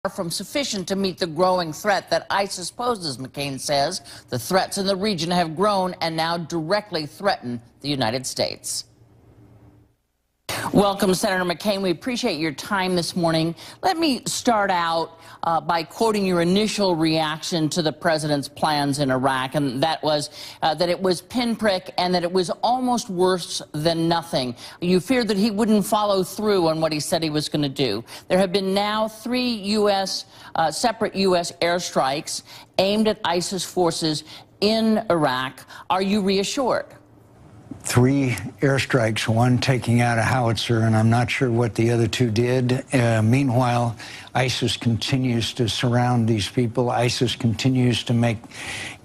from sufficient to meet the growing threat that ISIS poses, McCain says. The threats in the region have grown and now directly threaten the United States. Welcome, Senator McCain. We appreciate your time this morning. Let me start out by quoting your initial reaction to the president's plans in Iraq, and that was that it was pinprick and that it was almost worse than nothing. You feared that he wouldn't follow through on what he said he was going to do. There have been now three separate U.S. airstrikes aimed at ISIS forces in Iraq. Are you reassured? 3 airstrikes, one taking out a howitzer, and I'm not sure what the other 2 did. Meanwhile, ISIS continues to surround these people. ISIS continues to make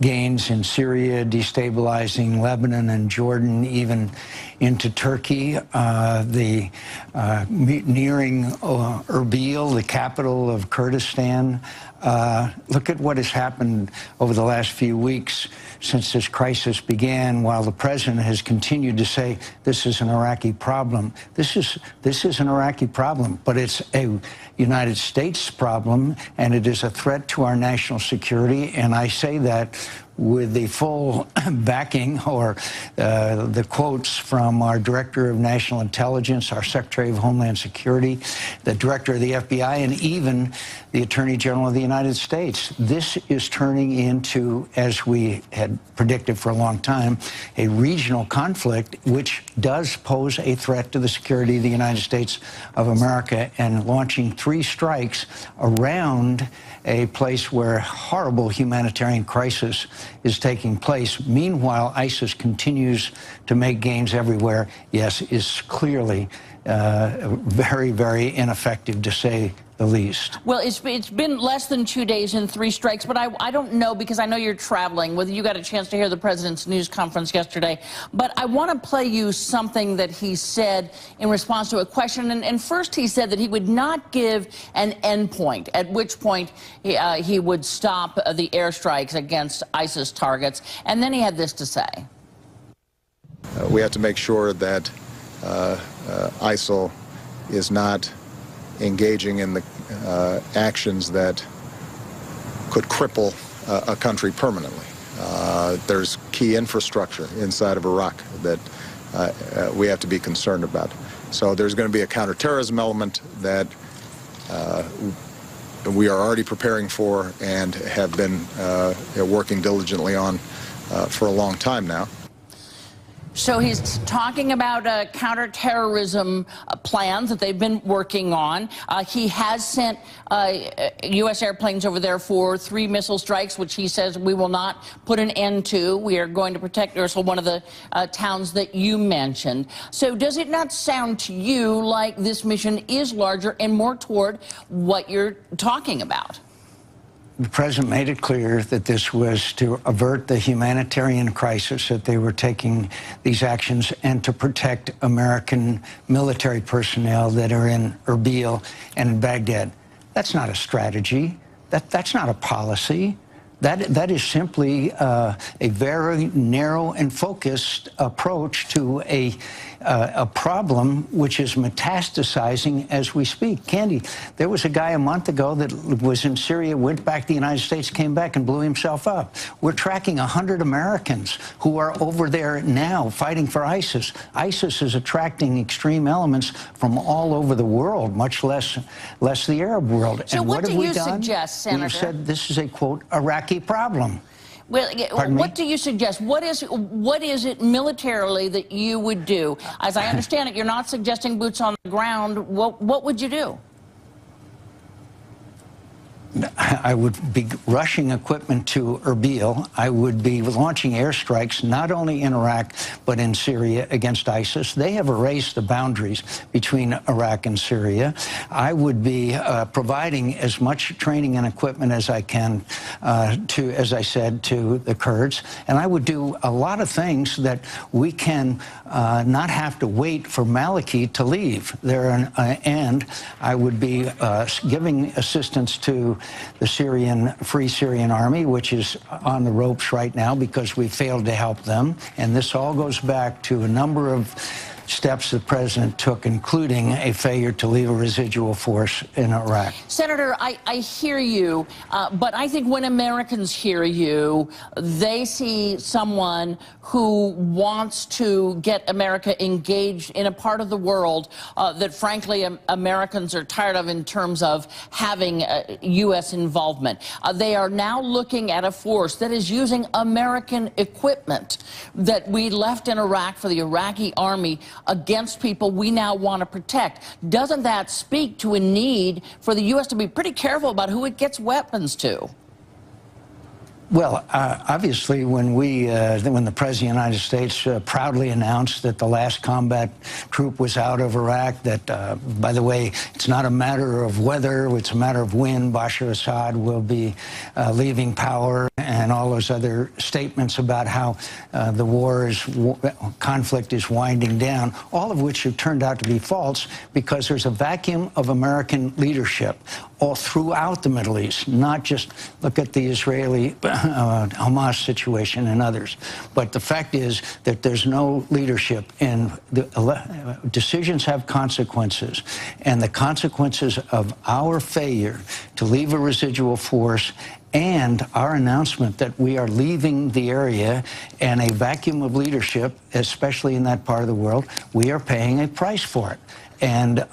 gains in Syria, destabilizing Lebanon and Jordan, even into Turkey. Nearing Erbil, the capital of Kurdistan. Look at what has happened over the last few weeks since this crisis began, while the president has continued to say this is an Iraqi problem. This is an Iraqi problem, but it's a United States problem, and it is a threat to our national security. And I say that with the full backing, or the quotes from our Director of National Intelligence, our Secretary of Homeland Security, the Director of the FBI, and even the Attorney General of the United States. This is turning into, as we had predicted for a long time, a regional conflict, which does pose a threat to the security of the United States of America, and launching 3 strikes around a place where horrible humanitarian crisis is taking place. Meanwhile, ISIS continues to make gains everywhere. Yes, is clearly very, very ineffective, to say the least. Well, it's been less than 2 days and 3 strikes, but I don't know, because I know you're traveling, whether you got a chance to hear the president's news conference yesterday. But I want to play you something that he said in response to a question. And first he said that he would not give an end point, at which point he would stop the airstrikes against ISIS targets. And then he had this to say. We have to make sure that ISIL is not engaging in the actions that could cripple a country permanently. There's key infrastructure inside of Iraq that we have to be concerned about. So there's going to be a counterterrorism element that we are already preparing for and have been working diligently on for a long time now. So he's talking about counterterrorism plans that they've been working on. He has sent U.S. airplanes over there for 3 missile strikes, which he says we will not put an end to. We are going to protect Erbil, one of the towns that you mentioned. So does it not sound to you like this mission is larger and more toward what you're talking about? The president made it clear that this was to avert the humanitarian crisis, that they were taking these actions, and to protect American military personnel that are in Erbil and in Baghdad. That's not a strategy. That's not a policy. That is simply a very narrow and focused approach to a problem which is metastasizing as we speak. Candy, there was a guy a month ago that was in Syria, went back to the United States, came back and blew himself up. We're tracking 100 Americans who are over there now fighting for ISIS. ISIS is attracting extreme elements from all over the world, much less the Arab world. So and what have do we you done? suggest, Senator? We've said this is a, quote, Iraqi problem. Well, what do you suggest? What is it militarily that you would do? As I understand it, you're not suggesting boots on the ground. What would you do? I would be rushing equipment to Erbil. I would be launching airstrikes not only in Iraq but in Syria against ISIS. They have erased the boundaries between Iraq and Syria. I would be providing as much training and equipment as I can as I said, to the Kurds. And I would do a lot of things that we can not have to wait for Maliki to leave. And I would be giving assistance to the Free Syrian Army, which is on the ropes right now because we failed to help them. And this all goes back to a number of steps the president took, including a failure to leave a residual force in Iraq. Senator, I hear you, but I think when Americans hear you, they see someone who wants to get America engaged in a part of the world that, frankly, Americans are tired of in terms of having U.S. involvement. They are now looking at a force that is using American equipment that we left in Iraq for the Iraqi army against people we now want to protect. Doesn't that speak to a need for the U.S. to be pretty careful about who it gets weapons to? Well, obviously, when the President of the United States proudly announced that the last combat troop was out of Iraq, that, by the way, it's not a matter of whether, it's a matter of when Bashar Assad will be leaving power, and all those other statements about how conflict is winding down, all of which have turned out to be false because there's a vacuum of American leadership all throughout the Middle East, not just look at the Israeli Hamas situation and others. But the fact is that there's no leadership, and decisions have consequences. And the consequences of our failure to leave a residual force and our announcement that we are leaving the area and a vacuum of leadership, especially in that part of the world, we are paying a price for it. And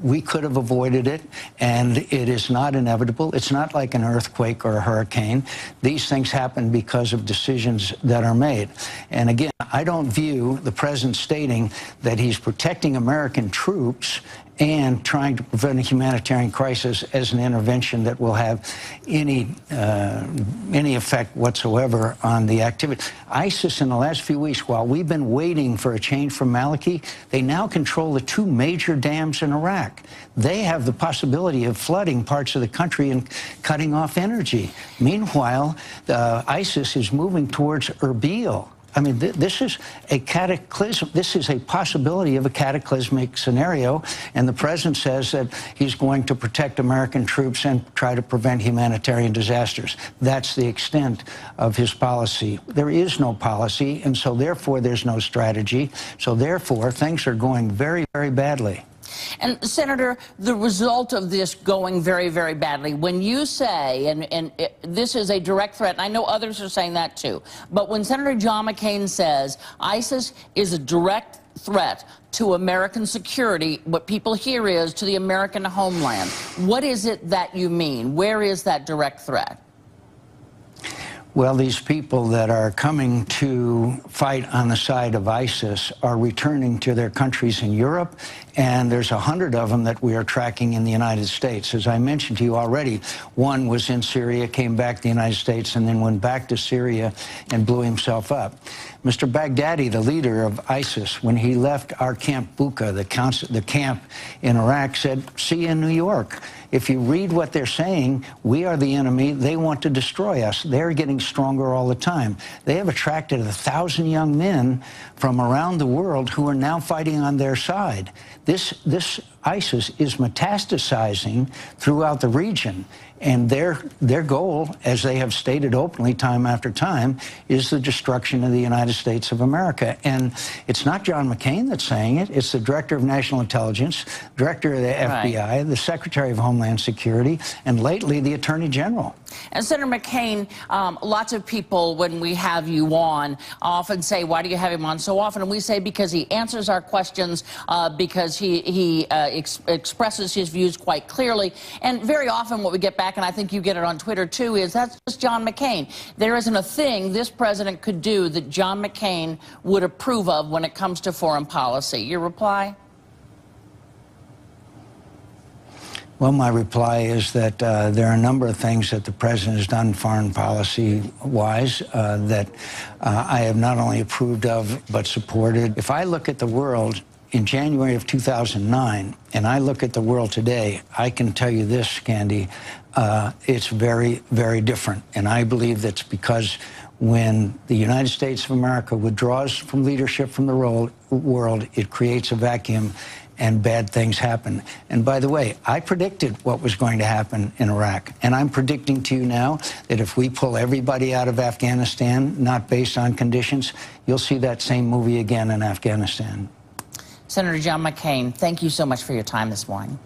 we could have avoided it, and it is not inevitable. It's not like an earthquake or a hurricane. These things happen because of decisions that are made. And again, I don't view the president stating that he's protecting American troops and trying to prevent a humanitarian crisis as an intervention that will have any effect whatsoever on the activity. ISIS in the last few weeks, while we've been waiting for a change from Maliki, they now control the two major dams in Iraq. They have the possibility of flooding parts of the country and cutting off energy. Meanwhile, ISIS is moving towards Erbil. I mean, this is a cataclysm. This is a possibility of a cataclysmic scenario, and the president says that he's going to protect American troops and try to prevent humanitarian disasters. That's the extent of his policy. There is no policy, and so therefore there's no strategy. So therefore, things are going very, very badly. And, Senator, the result of this going very, very badly, when you say, and this is a direct threat, and I know others are saying that too, but when Senator John McCain says ISIS is a direct threat to American security, what people hear is to the American homeland, what is it that you mean? Where is that direct threat? Well, these people that are coming to fight on the side of ISIS are returning to their countries in Europe, and there's 100 of them that we are tracking in the United States. As I mentioned to you already, one was in Syria, came back to the United States, and then went back to Syria and blew himself up. Mr. Baghdadi, the leader of ISIS, when he left our Camp Bucca, the camp in Iraq, said, "See you in New York." If you read what they're saying, we are the enemy. They want to destroy us. They're getting stronger all the time. They have attracted 1,000 young men from around the world who are now fighting on their side. This ISIS is metastasizing throughout the region. And their goal, as they have stated openly time after time, is the destruction of the United States of America. And it's not John McCain that's saying it. It's the Director of National Intelligence, Director of the FBI, the Secretary of Homeland Security, and lately the Attorney General. And Senator McCain, lots of people, when we have you on, often say, why do you have him on so often? And we say because he answers our questions, because he expresses his views quite clearly. And very often what we get back, and I think you get it on Twitter too, is that's just John McCain. There isn't a thing this president could do that John McCain would approve of when it comes to foreign policy. Your reply? Well, my reply is that there are a number of things that the president has done foreign policy-wise that I have not only approved of but supported. If I look at the world in January of 2009 and I look at the world today, I can tell you this, Candy, it's very, very different. And I believe that's because when the United States of America withdraws from leadership from the world, it creates a vacuum and bad things happen. And by the way, I predicted what was going to happen in Iraq. And I'm predicting to you now that if we pull everybody out of Afghanistan, not based on conditions, you'll see that same movie again in Afghanistan. Senator John McCain, thank you so much for your time this morning.